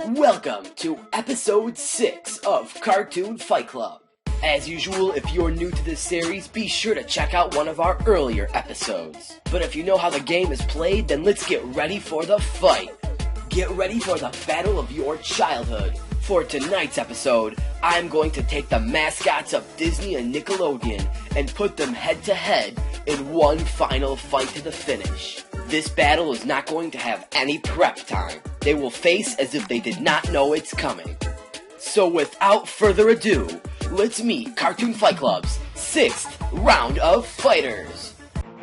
Welcome to episode 6 of Cartoon Fight Club. As usual, if you're new to this series, be sure to check out one of our earlier episodes. But if you know how the game is played, then let's get ready for the fight. Get ready for the battle of your childhood. For tonight's episode, I'm going to take the mascots of Disney and Nickelodeon and put them head to head in one final fight to the finish. This battle is not going to have any prep time. They will face as if they did not know it's coming. So without further ado, let's meet Cartoon Fight Club's 6th round of fighters.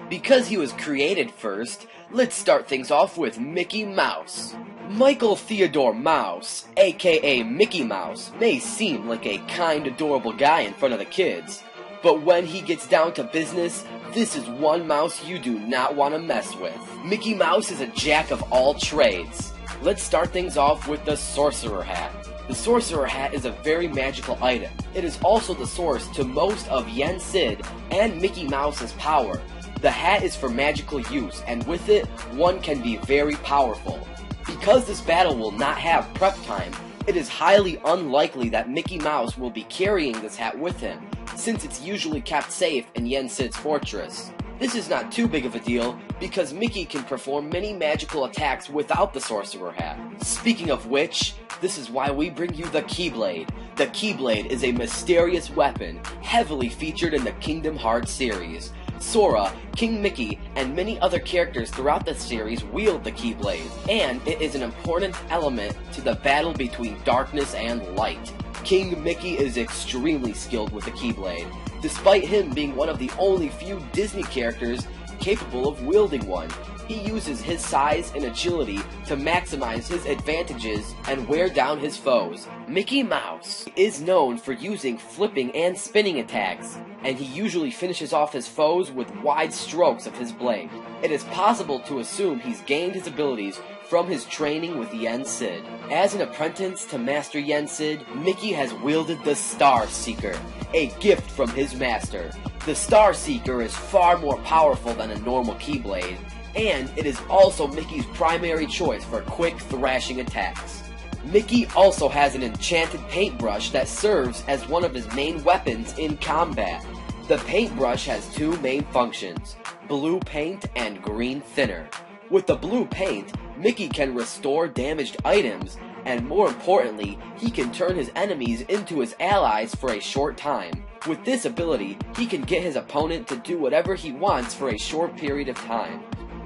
Because he was created first, let's start things off with Mickey Mouse. Michael Theodore Mouse, aka Mickey Mouse, may seem like a kind, adorable guy in front of the kids, but when he gets down to business, this is one mouse you do not want to mess with. Mickey Mouse is a jack of all trades. Let's start things off with the Sorcerer Hat. The Sorcerer Hat is a very magical item. It is also the source to most of Yen Sid and Mickey Mouse's power. The hat is for magical use, and with it, one can be very powerful. Because this battle will not have prep time, it is highly unlikely that Mickey Mouse will be carrying this hat with him, since it's usually kept safe in Yen Sid's fortress. This is not too big of a deal, because Mickey can perform many magical attacks without the Sorcerer Hat. Speaking of which, this is why we bring you the Keyblade. The Keyblade is a mysterious weapon, heavily featured in the Kingdom Hearts series. Sora, King Mickey, and many other characters throughout the series wield the Keyblade, and it is an important element to the battle between darkness and light. King Mickey is extremely skilled with the Keyblade, despite him being one of the only few Disney characters capable of wielding one. He uses his size and agility to maximize his advantages and wear down his foes. Mickey Mouse is known for using flipping and spinning attacks, and he usually finishes off his foes with wide strokes of his blade. It is possible to assume he's gained his abilities from his training with Yen Sid. As an apprentice to Master Yen Sid, Mickey has wielded the Star Seeker, a gift from his master. The Star Seeker is far more powerful than a normal Keyblade, and it is also Mickey's primary choice for quick thrashing attacks. Mickey also has an enchanted paintbrush that serves as one of his main weapons in combat. The paintbrush has two main functions, blue paint and green thinner. With the blue paint, Mickey can restore damaged items, and more importantly, he can turn his enemies into his allies for a short time. With this ability, he can get his opponent to do whatever he wants for a short period of time.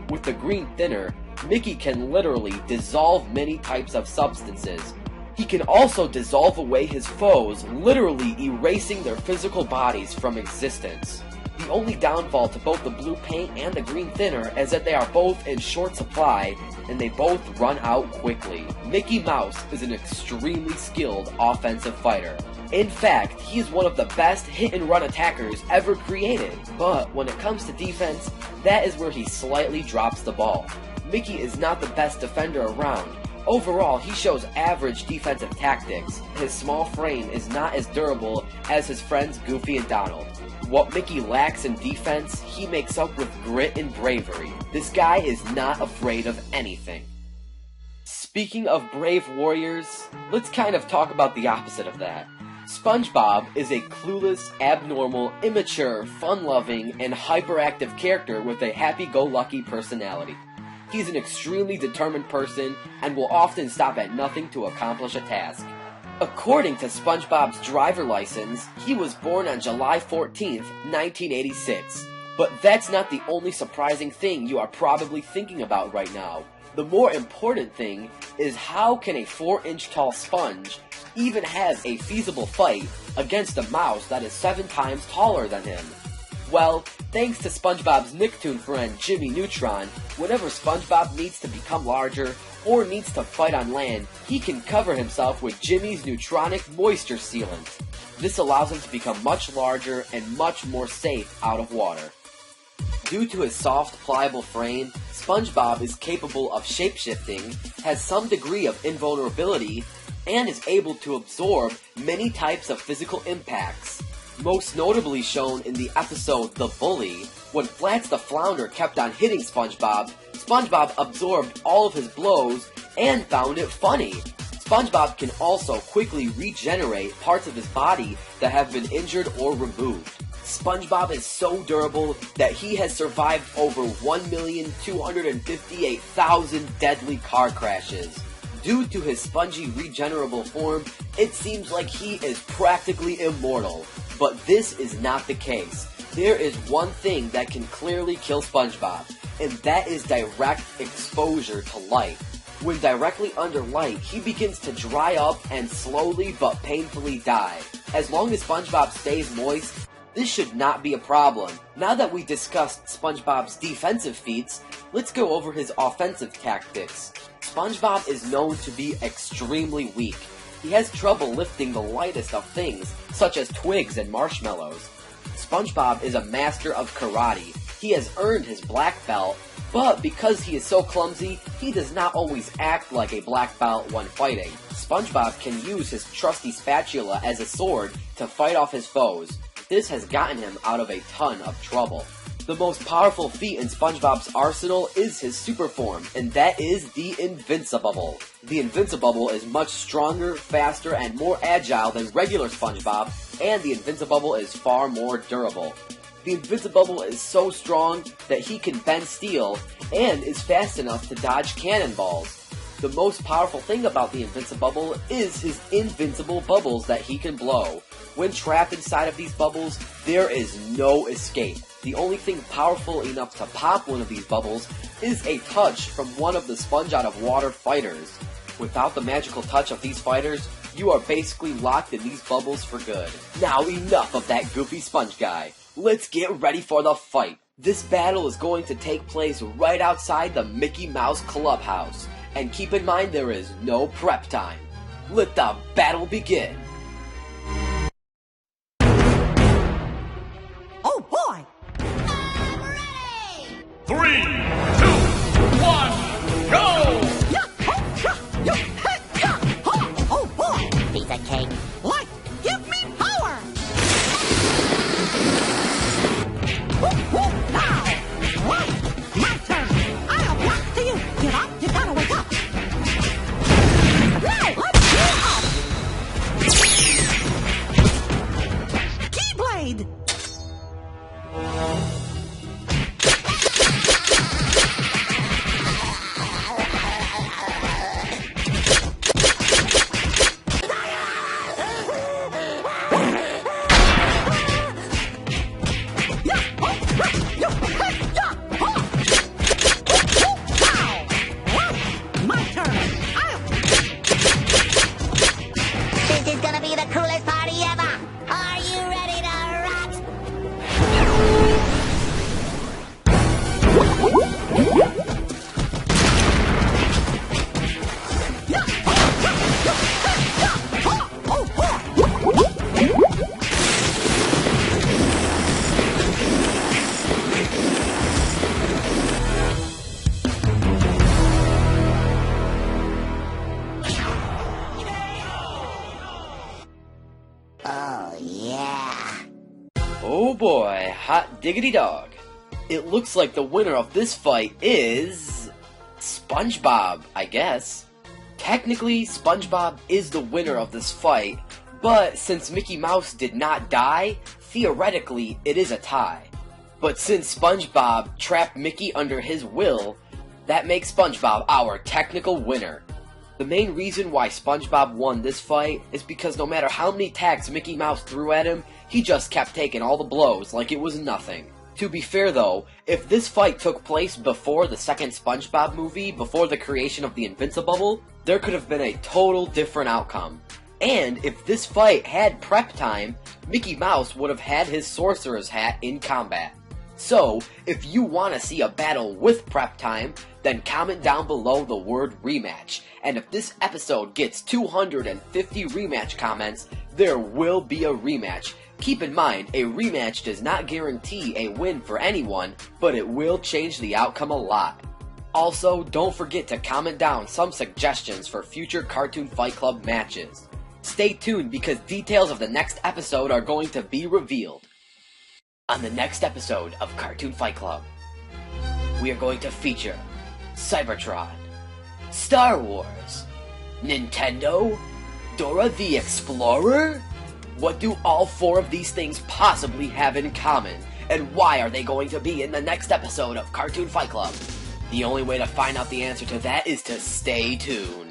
With the green thinner, Mickey can literally dissolve many types of substances. He can also dissolve away his foes, literally erasing their physical bodies from existence. The only downfall to both the blue paint and the green thinner is that they are both in short supply, and they both run out quickly. Mickey Mouse is an extremely skilled offensive fighter. In fact, he is one of the best hit-and-run attackers ever created. But when it comes to defense, that is where he slightly drops the ball. Mickey is not the best defender around. Overall, he shows average defensive tactics. His small frame is not as durable as his friends Goofy and Donald. What Mickey lacks in defense, he makes up with grit and bravery. This guy is not afraid of anything. Speaking of brave warriors, let's kind of talk about the opposite of that. Spongebob is a clueless, abnormal, immature, fun-loving, and hyperactive character with a happy-go-lucky personality. He's an extremely determined person and will often stop at nothing to accomplish a task. According to SpongeBob's driver license, he was born on July 14th, 1986. But that's not the only surprising thing you are probably thinking about right now. The more important thing is how can a 4-inch tall sponge even have a feasible fight against a mouse that is 7 times taller than him? Well, thanks to SpongeBob's NicToon friend Jimmy Neutron, whenever SpongeBob needs to become larger or needs to fight on land, he can cover himself with Jimmy's Neutronic Moisture Sealant. This allows him to become much larger and much more safe out of water. Due to his soft, pliable frame, SpongeBob is capable of shape-shifting, has some degree of invulnerability, and is able to absorb many types of physical impacts. Most notably shown in the episode The Bully, when Flats the Flounder kept on hitting SpongeBob, SpongeBob absorbed all of his blows and found it funny. SpongeBob can also quickly regenerate parts of his body that have been injured or removed. SpongeBob is so durable that he has survived over 1,258,000 deadly car crashes. Due to his spongy regenerable form, it seems like he is practically immortal. But this is not the case. There is one thing that can clearly kill SpongeBob, and that is direct exposure to light. When directly under light, he begins to dry up and slowly but painfully die. As long as SpongeBob stays moist, this should not be a problem. Now that we discussed SpongeBob's defensive feats, let's go over his offensive tactics. SpongeBob is known to be extremely weak. He has trouble lifting the lightest of things, such as twigs and marshmallows. SpongeBob is a master of karate. He has earned his black belt, but because he is so clumsy, he does not always act like a black belt when fighting. SpongeBob can use his trusty spatula as a sword to fight off his foes. This has gotten him out of a ton of trouble. The most powerful feat in SpongeBob's arsenal is his super form, and that is the Invincibubble. The Invincibubble is much stronger, faster, and more agile than regular SpongeBob, and the Invincibubble is far more durable. The Invincibubble is so strong that he can bend steel, and is fast enough to dodge cannonballs. The most powerful thing about the Invincibubble is his invincible bubbles that he can blow. When trapped inside of these bubbles, there is no escape. The only thing powerful enough to pop one of these bubbles is a touch from one of the Sponge Out of Water fighters. Without the magical touch of these fighters, you are basically locked in these bubbles for good. Now enough of that goofy sponge guy. Let's get ready for the fight. This battle is going to take place right outside the Mickey Mouse Clubhouse. And keep in mind there is no prep time. Let the battle begin. Oh boy! I'm ready! 3, 2, 1, go! Oh boy! Piece of cake. Light, give me power! Now! Light, my turn! I'll block to you! Get up, you gotta wake up! Now, let's go! Keyblade! My turn! This is gonna be the coolest party ever! Are you ready to rock? Oh, yeah. Oh boy, hot diggity dog. It looks like the winner of this fight is SpongeBob, I guess. Technically, SpongeBob is the winner of this fight, but since Mickey Mouse did not die, theoretically it is a tie. But since SpongeBob trapped Mickey under his will, that makes SpongeBob our technical winner. The main reason why SpongeBob won this fight is because no matter how many attacks Mickey Mouse threw at him, he just kept taking all the blows like it was nothing. To be fair though, if this fight took place before the second SpongeBob movie, before the creation of the Invincibubble, there could have been a total different outcome. And if this fight had prep time, Mickey Mouse would have had his sorcerer's hat in combat. So, if you want to see a battle with prep time, then comment down below the word rematch. And if this episode gets 250 rematch comments, there will be a rematch. Keep in mind, a rematch does not guarantee a win for anyone, but it will change the outcome a lot. Also, don't forget to comment down some suggestions for future Cartoon Fight Club matches. Stay tuned because details of the next episode are going to be revealed. On the next episode of Cartoon Fight Club, we are going to feature Cybertron, Star Wars, Nintendo, Dora the Explorer? What do all four of these things possibly have in common? And why are they going to be in the next episode of Cartoon Fight Club? The only way to find out the answer to that is to stay tuned.